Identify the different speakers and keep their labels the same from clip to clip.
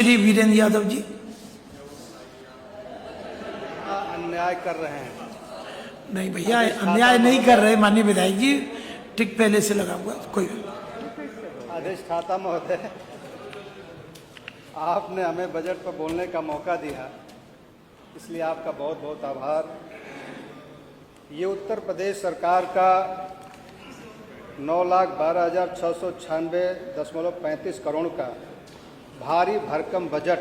Speaker 1: श्री वीरेंद्र यादव जी।
Speaker 2: अन्याय कर रहे हैं।
Speaker 1: नहीं भैया, अन्याय नहीं कर रहे माननीय विधायक जी, ठीक पहले से लगा हुआ कोई।
Speaker 2: अधिष्ठाता महोदय, आपने हमें बजट पर बोलने का मौका दिया, इसलिए आपका बहुत बहुत आभार। ये उत्तर प्रदेश सरकार का 9,12,696.35 करोड़ का भारी भरकम बजट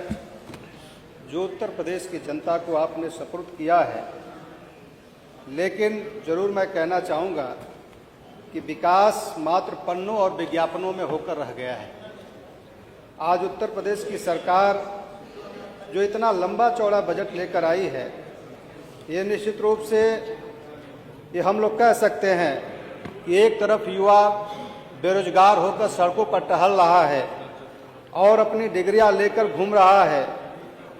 Speaker 2: जो उत्तर प्रदेश की जनता को आपने सुपुर्द किया है, लेकिन जरूर मैं कहना चाहूँगा कि विकास मात्र पन्नों और विज्ञापनों में होकर रह गया है। आज उत्तर प्रदेश की सरकार जो इतना लंबा चौड़ा बजट लेकर आई है, ये निश्चित रूप से ये हम लोग कह सकते हैं कि एक तरफ युवा बेरोजगार होकर सड़कों पर टहल रहा है और अपनी डिग्रियां लेकर घूम रहा है,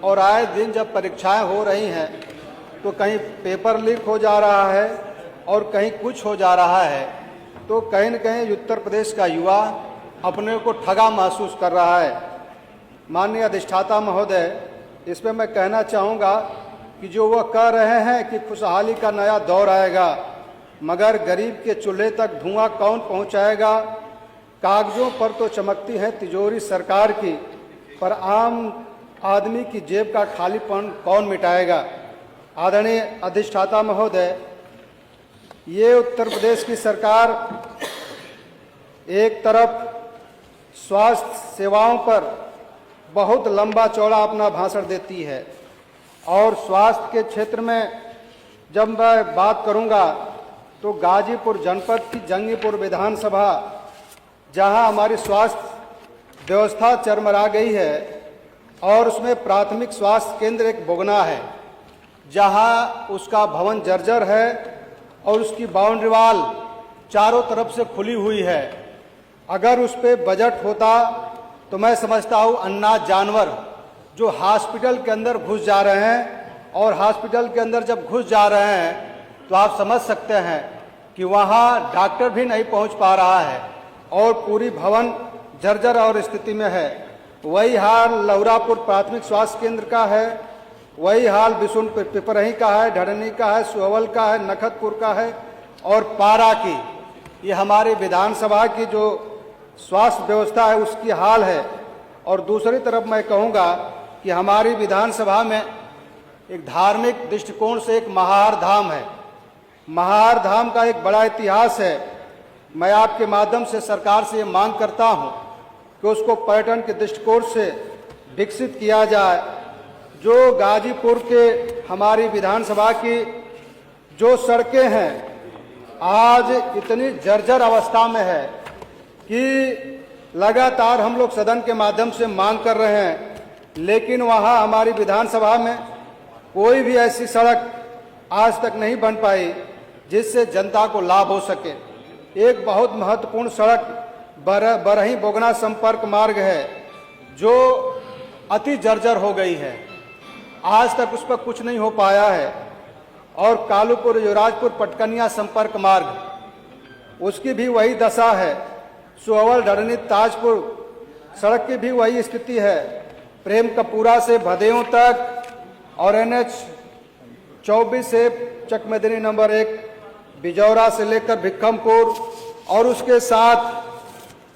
Speaker 2: और आए दिन जब परीक्षाएं हो रही हैं तो कहीं पेपर लीक हो जा रहा है और कहीं कुछ हो जा रहा है, तो कहीं न कहीं उत्तर प्रदेश का युवा अपने को ठगा महसूस कर रहा है। माननीय अधिष्ठाता महोदय, इस पर मैं कहना चाहूँगा कि जो वह कह रहे हैं कि खुशहाली का नया दौर आएगा, मगर गरीब के चूल्हे तक धुआं कौन पहुँचाएगा? कागजों पर तो चमकती है तिजोरी सरकार की, पर आम आदमी की जेब का खालीपन कौन मिटाएगा? आदरणीय अधिष्ठाता महोदय, ये उत्तर प्रदेश की सरकार एक तरफ स्वास्थ्य सेवाओं पर बहुत लंबा चौड़ा अपना भाषण देती है, और स्वास्थ्य के क्षेत्र में जब मैं बात करूंगा तो गाजीपुर जनपद की जंगीपुर विधानसभा, जहां हमारी स्वास्थ्य व्यवस्था चरमरा गई है, और उसमें प्राथमिक स्वास्थ्य केंद्र एक बोगना है, जहां उसका भवन जर्जर है और उसकी बाउंड्री वाल चारों तरफ से खुली हुई है। अगर उस पर बजट होता तो मैं समझता हूँ अन्नाद जानवर जो हॉस्पिटल के अंदर घुस जा रहे हैं, और हॉस्पिटल के अंदर जब घुस जा रहे हैं तो आप समझ सकते हैं कि वहाँ डॉक्टर भी नहीं पहुँच पा रहा है और पूरी भवन जर्जर और स्थिति में है। वही हाल लहुरापुर प्राथमिक स्वास्थ्य केंद्र का है, वही हाल बिशुन पिपरही का है, ढड़नी का है, सुअवल का है, नखतपुर का है और पारा की। ये हमारी विधानसभा की जो स्वास्थ्य व्यवस्था है उसकी हाल है। और दूसरी तरफ मैं कहूँगा कि हमारी विधानसभा में एक धार्मिक दृष्टिकोण से एक महार धाम है। महार धाम का एक बड़ा इतिहास है। मैं आपके माध्यम से सरकार से ये मांग करता हूँ कि उसको पर्यटन के दृष्टिकोण से विकसित किया जाए। जो गाजीपुर के हमारी विधानसभा की जो सड़कें हैं आज इतनी जर्जर अवस्था में है कि लगातार हम लोग सदन के माध्यम से मांग कर रहे हैं, लेकिन वहाँ हमारी विधानसभा में कोई भी ऐसी सड़क आज तक नहीं बन पाई जिससे जनता को लाभ हो सके। एक बहुत महत्वपूर्ण सड़क बरही बोगना संपर्क मार्ग है जो अति जर्जर हो गई है, आज तक उस पर कुछ नहीं हो पाया है। और कालूपुर युवराजपुर पटकनिया संपर्क मार्ग, उसकी भी वही दशा है। सुअवल ढड़नी ताजपुर सड़क की भी वही स्थिति है। प्रेम कपूरा से भदेयों तक और NH 24 से चकमदनी नंबर 1 बिजौरा से लेकर भिक्खमपुर, और उसके साथ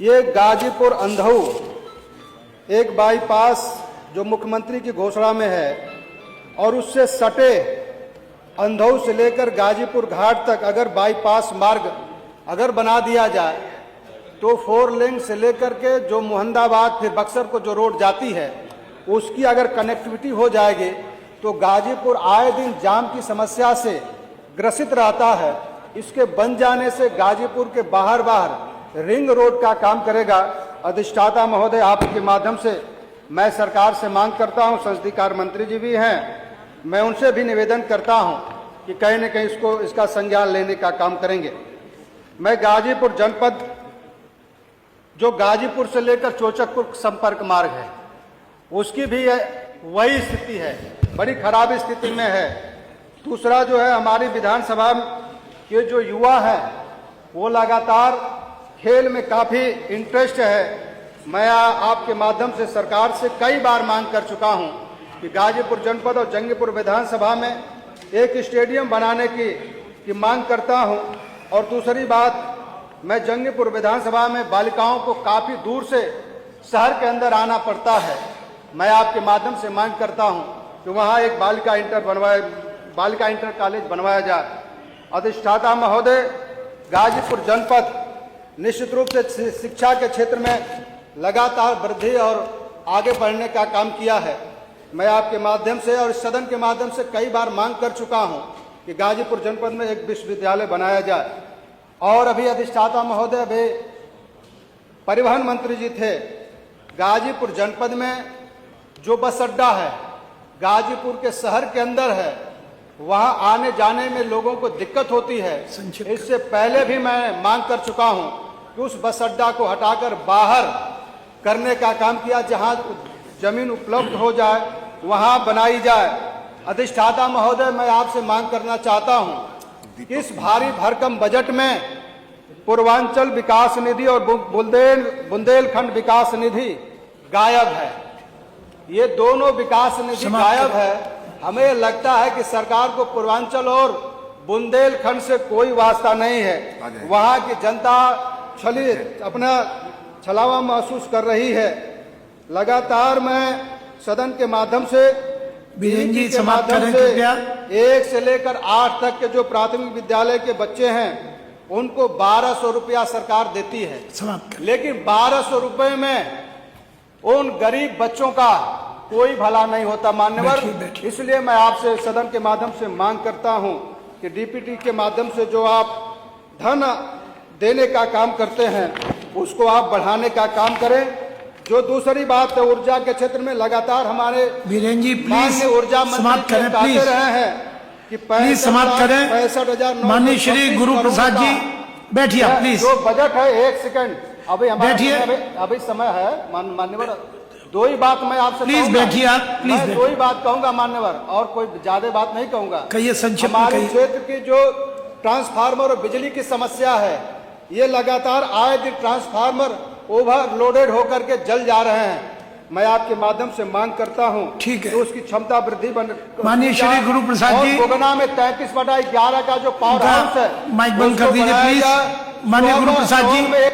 Speaker 2: ये गाजीपुर अंधऊ एक बाईपास जो मुख्यमंत्री की घोषणा में है, और उससे सटे अंधऊ से लेकर गाजीपुर घाट तक अगर बाईपास मार्ग अगर बना दिया जाए तो 4 लेन से लेकर के जो मोहम्मदाबाद फिर बक्सर को जो रोड जाती है उसकी अगर कनेक्टिविटी हो जाएगी तो गाजीपुर आए दिन जाम की समस्या से ग्रसित रहता है। इसके बन जाने से गाजीपुर के बाहर रिंग रोड का काम करेगा। अधिष्ठाता महोदय, आपके माध्यम से मैं सरकार से मांग करता हूं, संसदीय कार्य मंत्री जी भी हैं, मैं उनसे भी निवेदन करता हूं कि कहीं न कहीं इसका संज्ञान लेने का काम करेंगे। मैं गाजीपुर जनपद जो गाजीपुर से लेकर चोचकपुर संपर्क मार्ग है उसकी भी वही स्थिति है, बड़ी खराब स्थिति में है। दूसरा जो है हमारी विधानसभा के जो युवा हैं वो लगातार खेल में काफ़ी इंटरेस्ट है। मैं आपके माध्यम से सरकार से कई बार मांग कर चुका हूं कि गाजीपुर जनपद और जंगीपुर विधानसभा में एक स्टेडियम बनाने की मांग करता हूं। और दूसरी बात, मैं जंगीपुर विधानसभा में बालिकाओं को काफी दूर से शहर के अंदर आना पड़ता है। मैं आपके माध्यम से मांग करता हूं कि वहां एक बालिका इंटर कॉलेज बनवाया जाए। अधिष्ठाता महोदय, गाजीपुर जनपद निश्चित रूप से शिक्षा के क्षेत्र में लगातार वृद्धि और आगे बढ़ने का काम किया है। मैं आपके माध्यम से और इस सदन के माध्यम से कई बार मांग कर चुका हूं कि गाजीपुर जनपद में एक विश्वविद्यालय बनाया जाए। और अभी अधिष्ठाता महोदय, अभी परिवहन मंत्री जी थे, गाजीपुर जनपद में जो बस अड्डा है गाजीपुर के शहर के अंदर है, वहां आने जाने में लोगों को दिक्कत होती है। इससे पहले भी मैं मांग कर चुका हूं कि उस बस अड्डा को हटाकर बाहर करने का काम किया, जहां जमीन उपलब्ध हो जाए वहां बनाई जाए। अधिष्ठाता महोदय, मैं आपसे मांग करना चाहता हूं कि इस भारी भरकम बजट में पूर्वांचल विकास निधि और बुंदेलखंड विकास निधि गायब है। ये दोनों विकास निधि गायब है। हमें लगता है कि सरकार को पूर्वांचल और बुंदेलखंड से कोई वास्ता नहीं है। वहां की जनता अपना छलावा महसूस कर रही है। लगातार मैं सदन के माध्यम से
Speaker 1: बीरेन जी समाप्त करें कृपया।
Speaker 2: 1 से लेकर 8 तक के जो प्राथमिक विद्यालय के बच्चे हैं उनको 1200 रुपया सरकार देती है, लेकिन 1200 रुपए में उन गरीब बच्चों का कोई भला नहीं होता मान्यवर। इसलिए मैं आपसे सदन के माध्यम से मांग करता हूं कि डीपीटी के माध्यम से जो आप धन देने का काम करते हैं उसको आप बढ़ाने का काम करें। जो दूसरी बात है, ऊर्जा के क्षेत्र में लगातार हमारे
Speaker 1: बीरेन जी प्लीज
Speaker 2: ऊर्जा
Speaker 1: समाप्त करें, प्लीज
Speaker 2: रहे हैं कि
Speaker 1: प्लीज समाप्त करें।
Speaker 2: 65,000
Speaker 1: माननीय श्री गुरु प्रसाद जी बैठिए प्लीज।
Speaker 2: जो बजट है, 1 सेकंड, अभी
Speaker 1: बैठिए,
Speaker 2: अभी समय है मान्यवर। दो ही बात मैं आपसे
Speaker 1: प्लीज बैठिए आप, प्लीज
Speaker 2: दो ही बात कहूंगा मान्यवर, और कोई ज्यादा बात नहीं कहूंगा।
Speaker 1: कहिए, संक्षिप्त में
Speaker 2: हमारे क्षेत्र की जो ट्रांसफार्मर और बिजली की समस्या है, ये लगातार आए दिन ट्रांसफार्मर ओवरलोडेड होकर के जल जा रहे हैं। मैं आपके माध्यम से मांग करता हूं
Speaker 1: ठीक है,
Speaker 2: तो उसकी क्षमता वृद्धि
Speaker 1: माननीय श्री गुरु प्रसाद जी,
Speaker 2: गोगना में 33/11 का जो पावर हाउस है,
Speaker 1: माइक बंद कर दीजिए प्लीज। माननीय गुरु प्रसाद जी बोलिए।